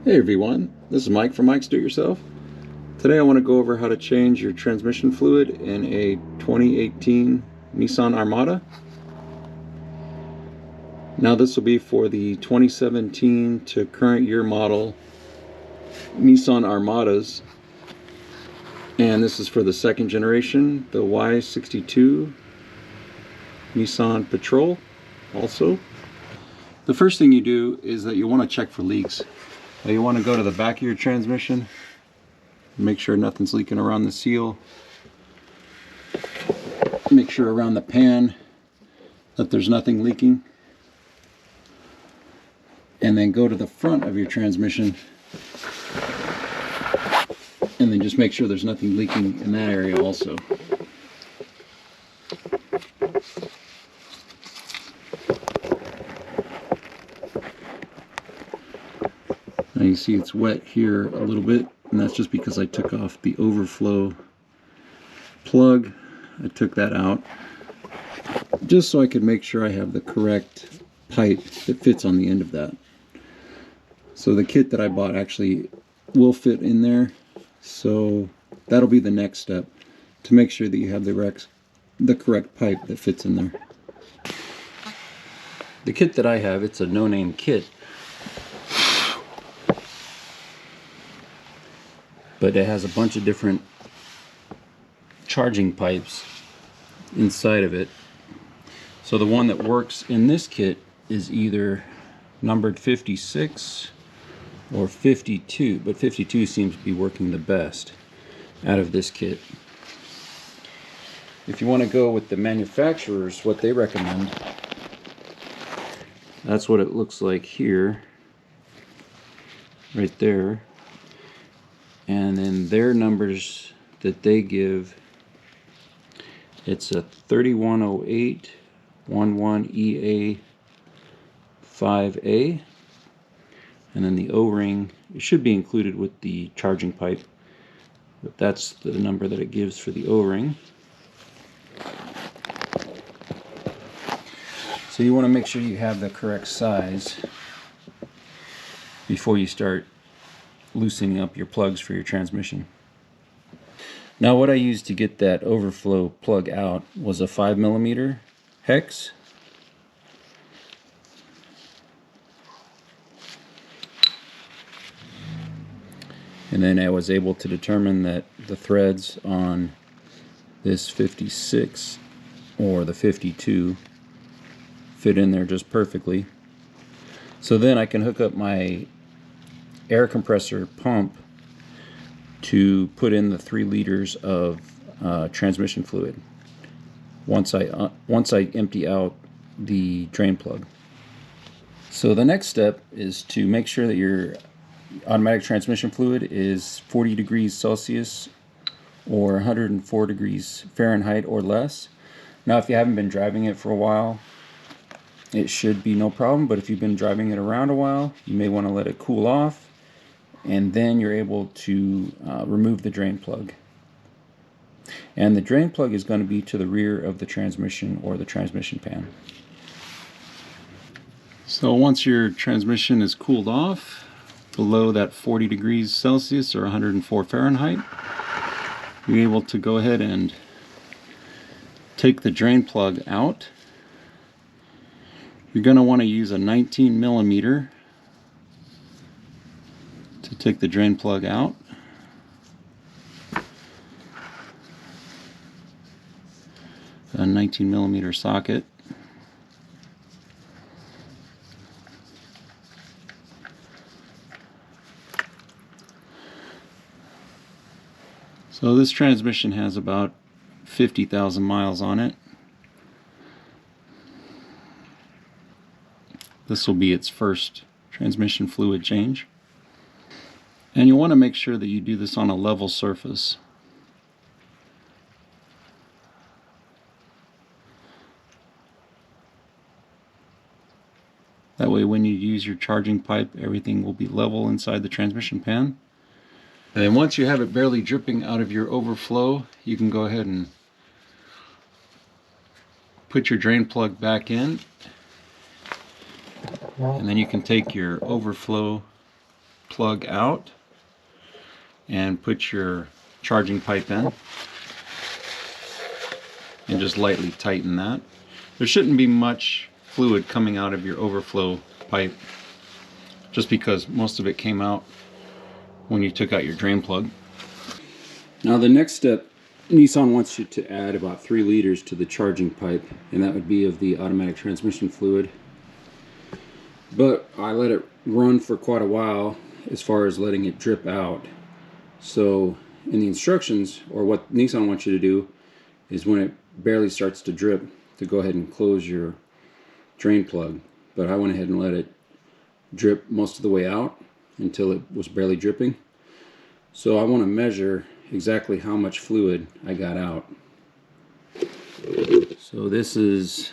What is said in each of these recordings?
Hey everyone, this is Mike from Mike's Do It Yourself. Today I want to go over how to change your transmission fluid in a 2018 Nissan Armada. Now this will be for the 2017 to current year model Nissan Armadas, and this is for the second generation, the Y62 Nissan Patrol also. The first thing you do is that you want to check for leaks. You want to go to the back of your transmission, make sure nothing's leaking around the seal, make sure around the pan that there's nothing leaking, and then go to the front of your transmission and then just make sure there's nothing leaking in that area also. Now you see it's wet here a little bit, and that's just because I took off the overflow plug. I took that out just so I could make sure I have the correct pipe that fits on the end of that. So the kit that I bought actually will fit in there, so that'll be the next step, to make sure that you have the correct pipe that fits in there. The kit that I have, it's a no-name kit, but it has a bunch of different charging pipes inside of it. So the one that works in this kit is either numbered 56 or 52, but 52 seems to be working the best out of this kit. If you want to go with the manufacturers, what they recommend, that's what it looks like here, right there. And then their numbers that they give, it's a 3108 11EA 5A, and then the O-ring, it should be included with the charging pipe, but that's the number that it gives for the O-ring. So you want to make sure you have the correct size before you start loosening up your plugs for your transmission. Now what I used to get that overflow plug out was a 5mm hex. And then I was able to determine that the threads on this 56 or the 52 fit in there just perfectly. So then I can hook up my air compressor pump to put in the 3 liters of transmission fluid once I empty out the drain plug. So the next step is to make sure that your automatic transmission fluid is 40 degrees Celsius or 104 degrees Fahrenheit or less. Now if you haven't been driving it for a while, it should be no problem, but if you've been driving it around a while, you may want to let it cool off, and then you're able to remove the drain plug. And the drain plug is going to be to the rear of the transmission or the transmission pan. So once your transmission is cooled off below that 40 degrees Celsius or 104 Fahrenheit, you're able to go ahead and take the drain plug out. You're going to want to use a 19mm to take the drain plug out. A 19mm socket. So this transmission has about 50,000 miles on it. This will be its first transmission fluid change. And you want to make sure that you do this on a level surface. That way when you use your charging pipe, everything will be level inside the transmission pan. And then once you have it barely dripping out of your overflow, you can go ahead and put your drain plug back in. And then you can take your overflow plug out and put your charging pipe in, and just lightly tighten that. There shouldn't be much fluid coming out of your overflow pipe, just because most of it came out when you took out your drain plug. Now the next step, Nissan wants you to add about 3 liters to the charging pipe, and that would be of the automatic transmission fluid. But I let it run for quite a while as far as letting it drip out. So in the instructions, or what Nissan wants you to do, is when it barely starts to drip, to go ahead and close your drain plug. But I went ahead and let it drip most of the way out until it was barely dripping. So I want to measure exactly how much fluid I got out. So this is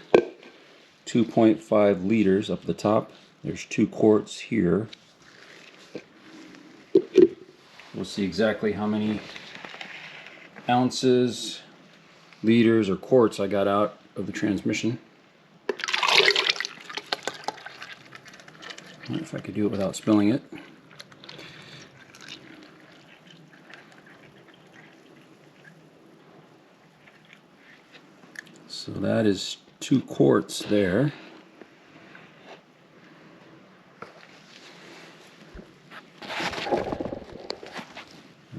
2.5 liters up the top. There's 2 quarts here. We'll see exactly how many ounces, liters, or quarts I got out of the transmission. I wonder if I could do it without spilling it. So that is 2 quarts there.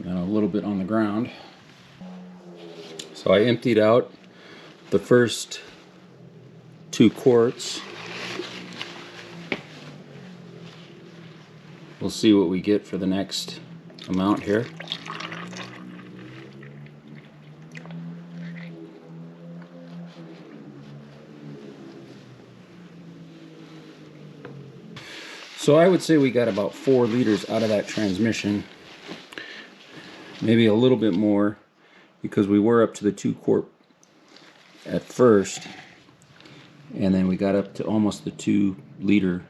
And a little bit on the ground. So I emptied out the first 2 quarts. We'll see what we get for the next amount here. So I would say we got about 4 liters out of that transmission. Maybe a little bit more, because we were up to the 2 quart at first, and then we got up to almost the 2 liter.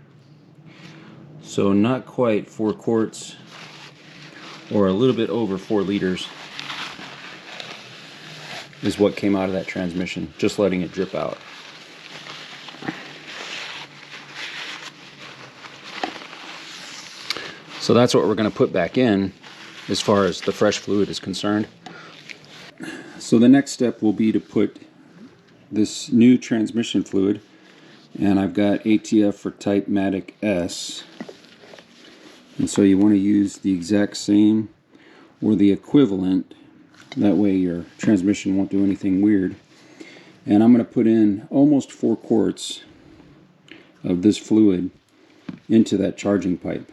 So not quite 4 quarts, or a little bit over 4 liters is what came out of that transmission, just letting it drip out. So that's what we're going to put back in as far as the fresh fluid is concerned. So the next step will be to put this new transmission fluid, and I've got ATF for Type Matic S, and so you want to use the exact same or the equivalent, that way your transmission won't do anything weird. And I'm going to put in almost 4 quarts of this fluid into that charging pipe.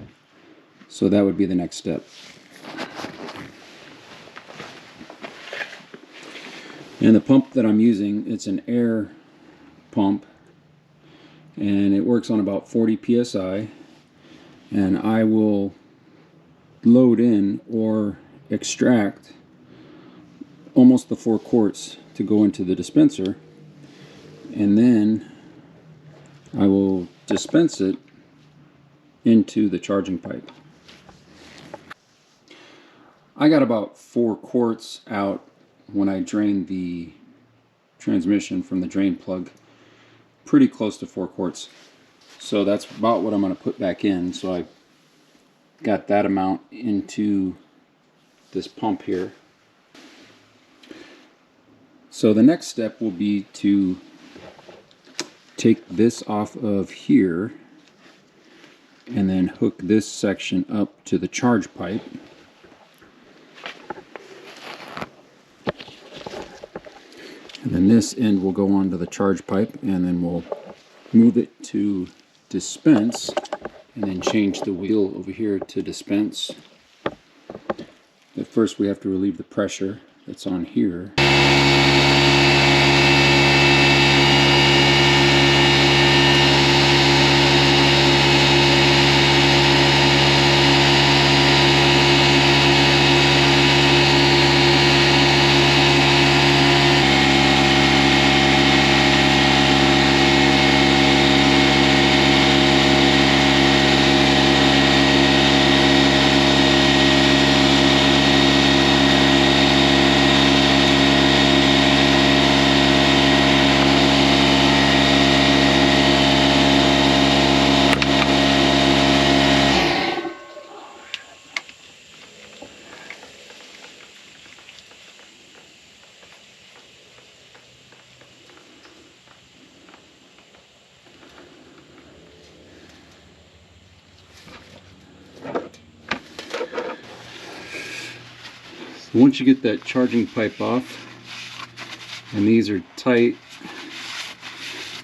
So that would be the next step. And the pump that I'm using, it's an air pump, and it works on about 40 psi, and I will load in or extract almost the 4 quarts to go into the dispenser, and then I will dispense it into the charging pipe. I got about 4 quarts out when I drained the transmission from the drain plug. Pretty close to 4 quarts. So that's about what I'm going to put back in. So I got that amount into this pump here. So the next step will be to take this off of here and then hook this section up to the charge pipe. And then this end will go onto the charge pipe, and then we'll move it to dispense, and then change the wheel over here to dispense. At first we have to relieve the pressure that's on here. So once you get that charging pipe off, and these are tight,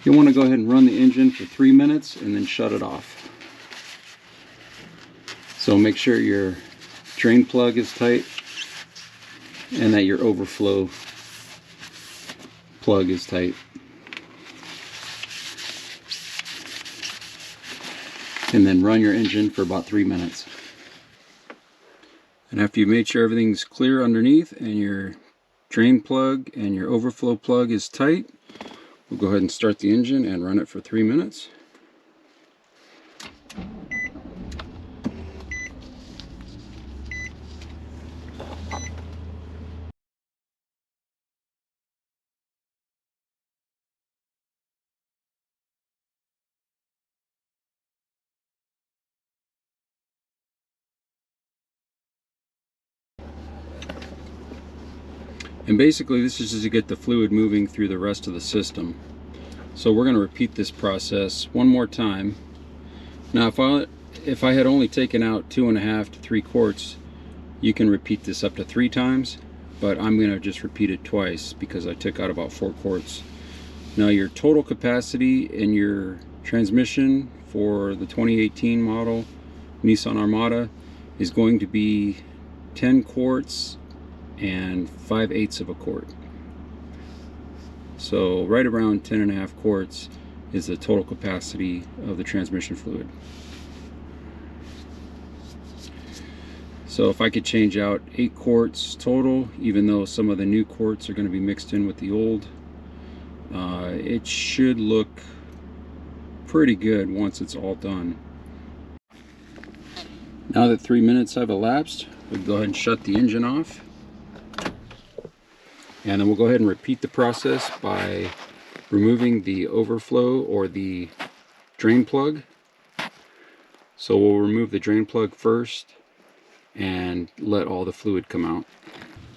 you'll want to go ahead and run the engine for 3 minutes and then shut it off. So make sure your drain plug is tight and that your overflow plug is tight. And then run your engine for about 3 minutes. And after you've made sure everything's clear underneath and your drain plug and your overflow plug is tight, we'll go ahead and start the engine and run it for 3 minutes. And basically this is just to get the fluid moving through the rest of the system. So we're going to repeat this process one more time. Now if I had only taken out 2.5 to 3 quarts, you can repeat this up to 3 times, but I'm going to just repeat it twice because I took out about 4 quarts. Now your total capacity in your transmission for the 2018 model Nissan Armada is going to be 10 quarts and 5/8 of a quart. So right around 10.5 quarts is the total capacity of the transmission fluid. So if I could change out 8 quarts total, even though some of the new quarts are going to be mixed in with the old, it should look pretty good once it's all done. Now that 3 minutes have elapsed, we'll go ahead and shut the engine off. And then we'll go ahead and repeat the process by removing the overflow or the drain plug. So we'll remove the drain plug first and let all the fluid come out.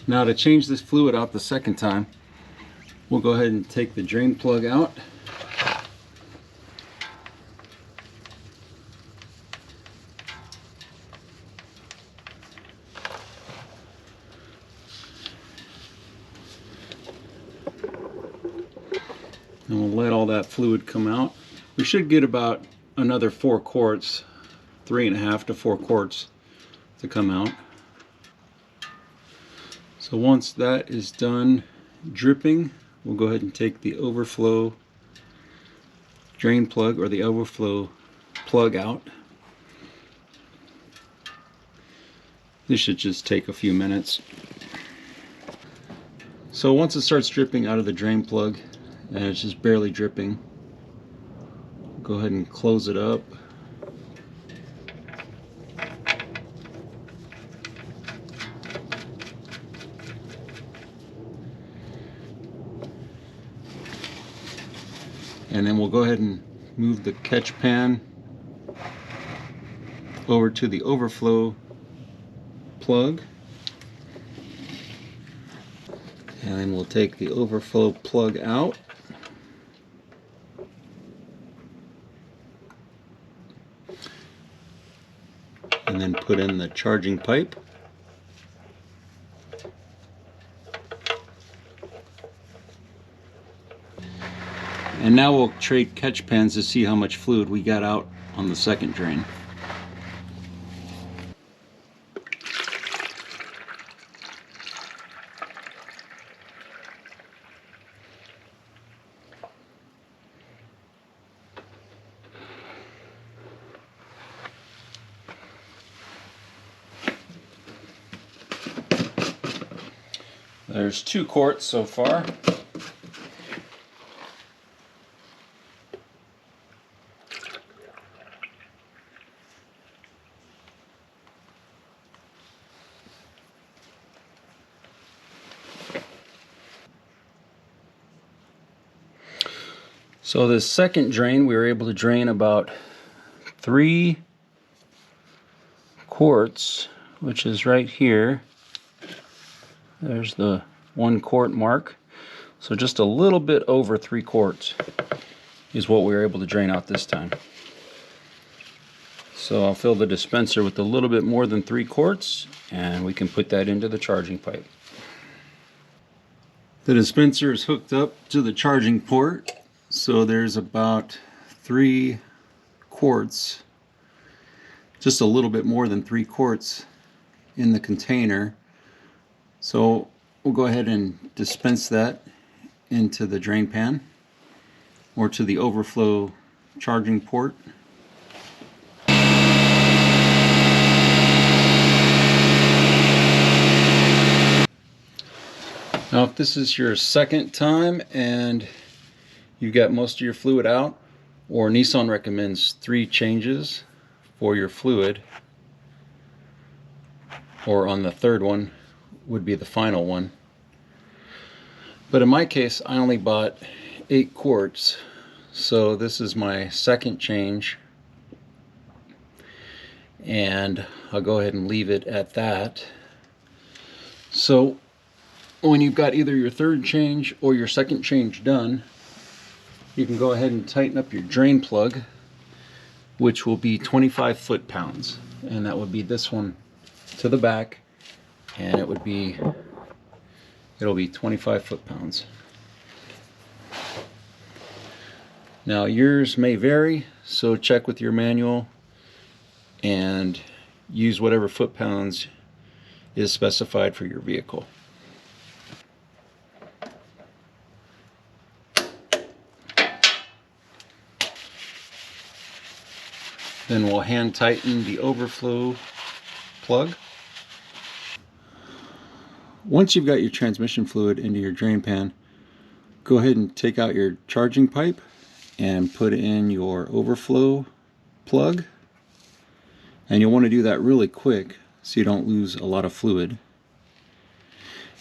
Now to change this fluid out the second time, we'll go ahead and take the drain plug out. And we'll let all that fluid come out. We should get about another 4 quarts, 3.5 to 4 quarts to come out. So once that is done dripping, we'll go ahead and take the overflow drain plug or the overflow plug out. This should just take a few minutes. So once it starts dripping out of the drain plug and it's just barely dripping, go ahead and close it up. And then we'll go ahead and move the catch pan over to the overflow plug. And then we'll take the overflow plug out. And then put in the charging pipe. And now we'll trade catch pans to see how much fluid we got out on the second drain. There's 2 quarts so far. So this second drain, we were able to drain about 3 quarts, which is right here. There's the 1 quart mark. So just a little bit over 3 quarts is what we were able to drain out this time. So I'll fill the dispenser with a little bit more than 3 quarts, and we can put that into the charging pipe. The dispenser is hooked up to the charging port, so there's about 3 quarts, just a little bit more than 3 quarts in the container. So we'll go ahead and dispense that into the drain pan or to the overflow charging port. Now if this is your second time and you've got most of your fluid out, or Nissan recommends 3 changes for your fluid, or on the third one would be the final one. But in my case, I only bought 8 quarts, so this is my second change, and I'll go ahead and leave it at that. So when you've got either your third change or your second change done, you can go ahead and tighten up your drain plug, which will be 25 foot-pounds, and that would be this one to the back, and it'll be 25 foot-pounds. Now yours may vary, so check with your manual and use whatever foot-pounds is specified for your vehicle. Then we'll hand tighten the overflow plug. Once you've got your transmission fluid into your drain pan, go ahead and take out your charging pipe and put in your overflow plug. And you'll want to do that really quick so you don't lose a lot of fluid.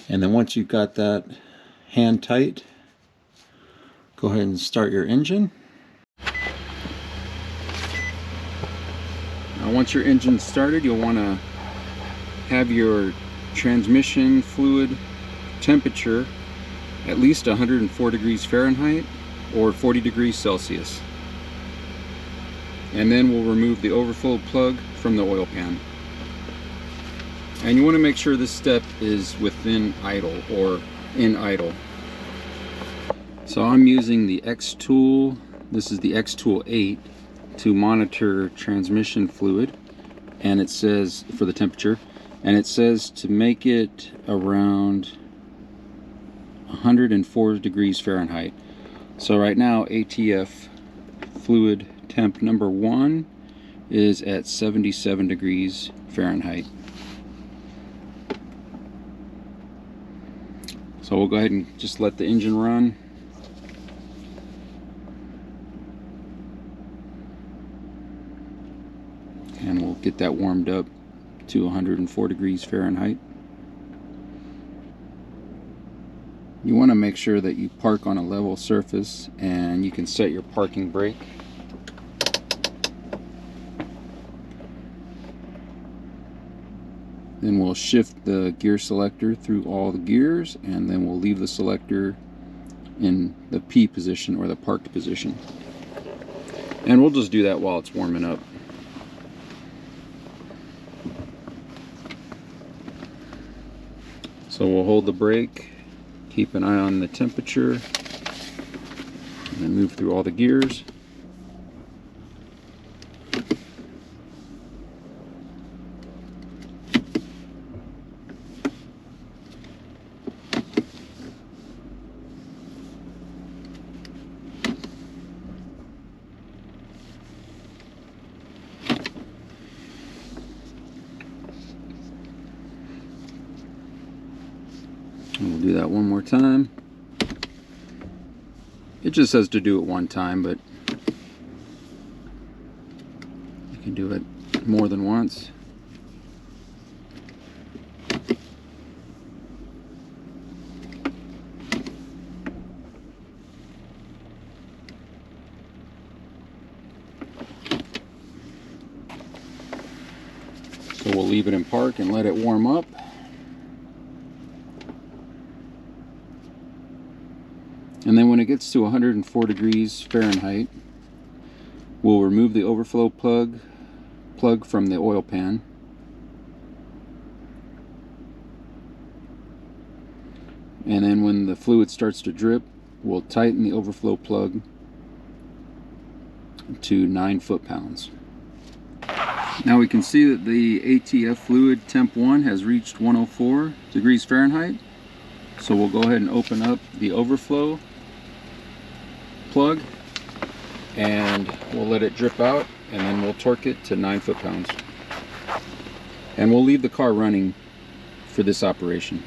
And then once you've got that hand tight, go ahead and start your engine. Now once your engine's started, you'll want to have your transmission fluid temperature at least 104 degrees Fahrenheit or 40 degrees Celsius. And then we'll remove the overflow plug from the oil pan. And you want to make sure this step is within idle or in idle. So I'm using the X tool, this is the X tool 8, to monitor transmission fluid, and it says for the temperature, and it says to make it around 104 degrees Fahrenheit. So right now ATF fluid temp number 1 is at 77 degrees Fahrenheit. So we'll go ahead and just let the engine run. And we'll get that warmed up to 104 degrees Fahrenheit. You want to make sure that you park on a level surface, and you can set your parking brake. Then we'll shift the gear selector through all the gears, and then we'll leave the selector in the P position or the parked position. And we'll just do that while it's warming up. So we'll hold the brake, keep an eye on the temperature, and then move through all the gears. And we'll do that one more time. It just says to do it one time, but you can do it more than once. So we'll leave it in park and let it warm up. And then when it gets to 104 degrees Fahrenheit, we'll remove the overflow plug plug from the oil pan. And then when the fluid starts to drip, we'll tighten the overflow plug to 9 foot-pounds. Now we can see that the ATF fluid temp 1 has reached 104 degrees Fahrenheit. So we'll go ahead and open up the overflow plug and we'll let it drip out, and then we'll torque it to 9 foot-pounds. And we'll leave the car running for this operation.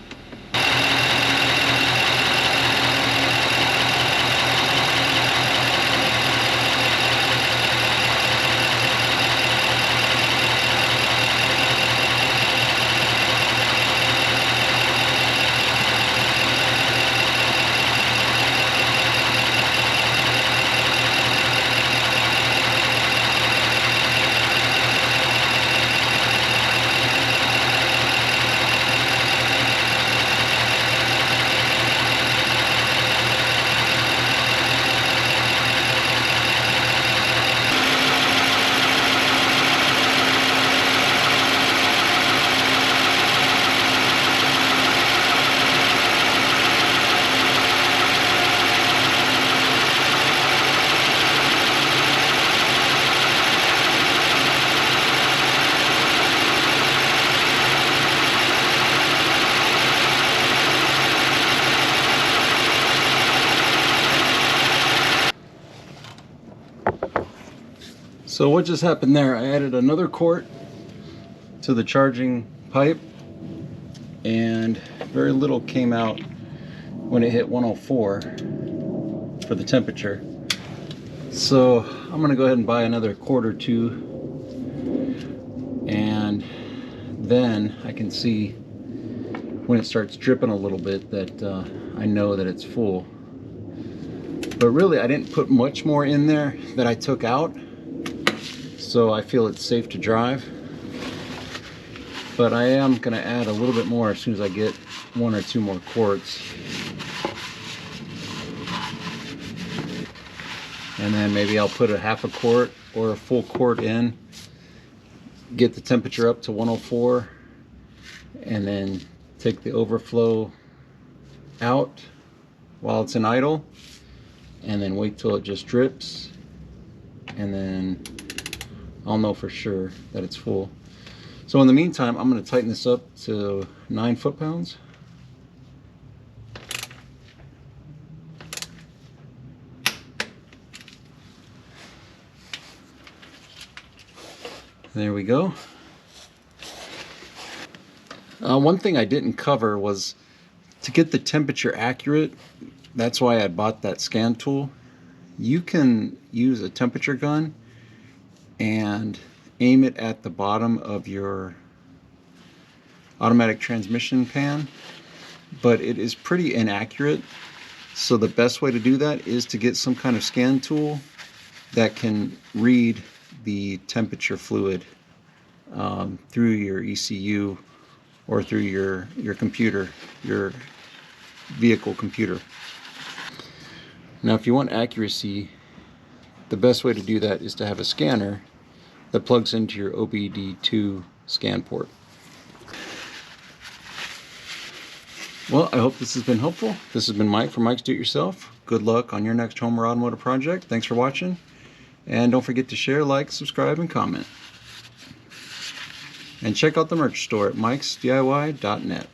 So what just happened there, I added another quart to the charging pipe and very little came out when it hit 104 for the temperature. So I'm gonna go ahead and buy another quart or two, and then I can see when it starts dripping a little bit that I know that it's full. But really I didn't put much more in there that I took out, so I feel it's safe to drive. But I am going to add a little bit more as soon as I get 1 or 2 more quarts. And then maybe I'll put a half a quart or a full quart in, get the temperature up to 104, and then take the overflow out while it's in idle, and then wait till it just drips, and then I'll know for sure that it's full. So in the meantime, I'm going to tighten this up to 9 foot-pounds. There we go. One thing I didn't cover was to get the temperature accurate. That's why I bought that scan tool. You can use a temperature gun and aim it at the bottom of your automatic transmission pan, but it is pretty inaccurate. So the best way to do that is to get some kind of scan tool that can read the temperature fluid through your ECU or through your computer, your vehicle computer. Now if you want accuracy, the best way to do that is to have a scanner that plugs into your OBD2 scan port. Well, I hope this has been helpful. This has been Mike from Mike's Do It Yourself. Good luck on your next home or automotive project. Thanks for watching. And don't forget to share, like, subscribe, and comment. And check out the merch store at mikesdiy.net.